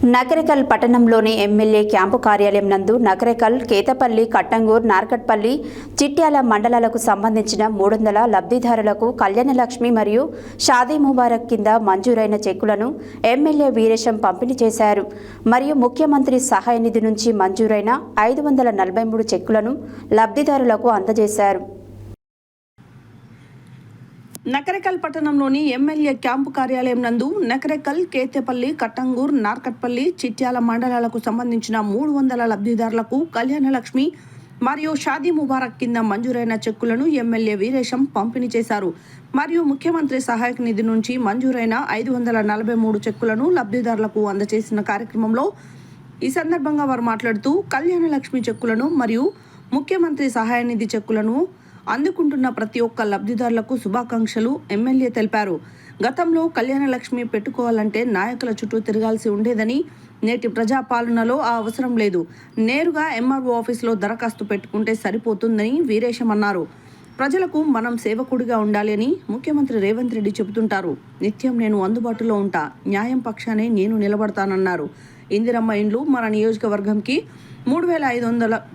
నకరేకల్ పట్టణంలోని MLA camp కార్యాలయం నందు నకరేకల్, కేతపల్లి, కట్టంగూర్, నార్కట్పల్లి, చిట్యాల మండలాలకు సంబంధించిన 300 లబ్ధిదారులకు కళ్యాణలక్ష్మి మరియు షాదీ ముబారక్ కింద మంజూరైన చెక్కులను ఎమ్మెల్యే వీరేశం పంపిణీ చేశారు. మరియు ముఖ్యమంత్రి సహాయ నిధి నుంచి మంజూరైన 543 చెక్కులను లబ్ధిదారులకు అందజేశారు. నకరేకల్ పట్టణంలోని ఎమ్మెల్యే క్యాంపు కార్యాలయం నందు నకరేకల్, కేతేపల్లి, కట్టంగూర్, నార్కట్పల్లి, చిట్యాల మండలాలకు సంబంధించిన 300 లబ్ధిదారులకు కళ్యాణలక్ష్మి మరియు షాదీ ముబారక్ కింద మంజూరైన చెక్కులను ఎమ్మెల్యే వీరేశం పంపిణీ చేశారు. మరియు ముఖ్యమంత్రి సహాయక నిధి నుంచి మంజూరైన 543 చెక్కులను లబ్ధిదారులకు అందజేసిన కార్యక్రమంలో ఈ సందర్భంగా వారు మాట్లాడుతూ కళ్యాణలక్ష్మి చెక్కులను మరియు ముఖ్యమంత్రి సహాయ నిధి చెక్కులను అందుకుంటున్న ప్రతి ఒక్క లబ్ధిదారులకు శుభాకాంక్షలు ఎమ్మెల్యే తెలిపారు. గతంలో కళ్యాణలక్ష్మి పెట్టుకోవాలంటే నాయకుల చుట్టూ తిరగాల్సి ఉండేదని, నేటి ప్రజాపాలనలో ఆ అవసరం లేదు. నేరుగా ఎంఆర్ఓ ఆఫీసులో దరఖాస్తు పెట్టుకుంటే సరిపోతుందని వీరేశం అన్నారు. ప్రజలకు మనం సేవకుడిగా ఉండాలి అని ముఖ్యమంత్రి రేవంత్ రెడ్డి చెబుతుంటారు. నిత్యం నేను అందుబాటులో ఉంటా, న్యాయం పక్షానే నేను నిలబడతానన్నారు. ఇందిరమ్మ ఇండ్లు మన నియోజకవర్గంకి 3500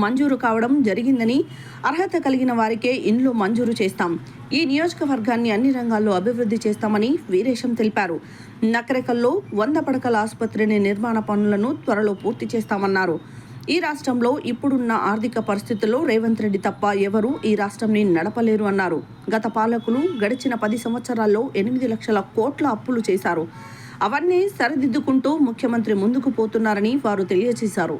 మంజూరు కావడం జరిగిందని, అర్హత కలిగిన వారికే ఇండ్లు మంజూరు చేస్తాం. ఈ నియోజకవర్గాన్ని అన్ని రంగాల్లో అభివృద్ధి చేస్తామని వీరేశం తెలిపారు. నకరేకల్లో 100 పడకల ఆసుపత్రిని నిర్మాణ పనులను త్వరలో పూర్తి చేస్తామన్నారు. ఈ రాష్ట్రంలో ఇప్పుడున్న ఆర్థిక పరిస్థితుల్లో రేవంత్ రెడ్డి తప్ప ఎవరూ ఈ రాష్ట్రాన్ని నడపలేరు అన్నారు. గత పాలకులు గడిచిన 10 సంవత్సరాల్లో 8 లక్షల కోట్ల అప్పులు చేశారు. అవన్నీ సరిదిద్దుకుంటూ ముఖ్యమంత్రి ముందుకు పోతున్నారని వారు తెలియజేశారు.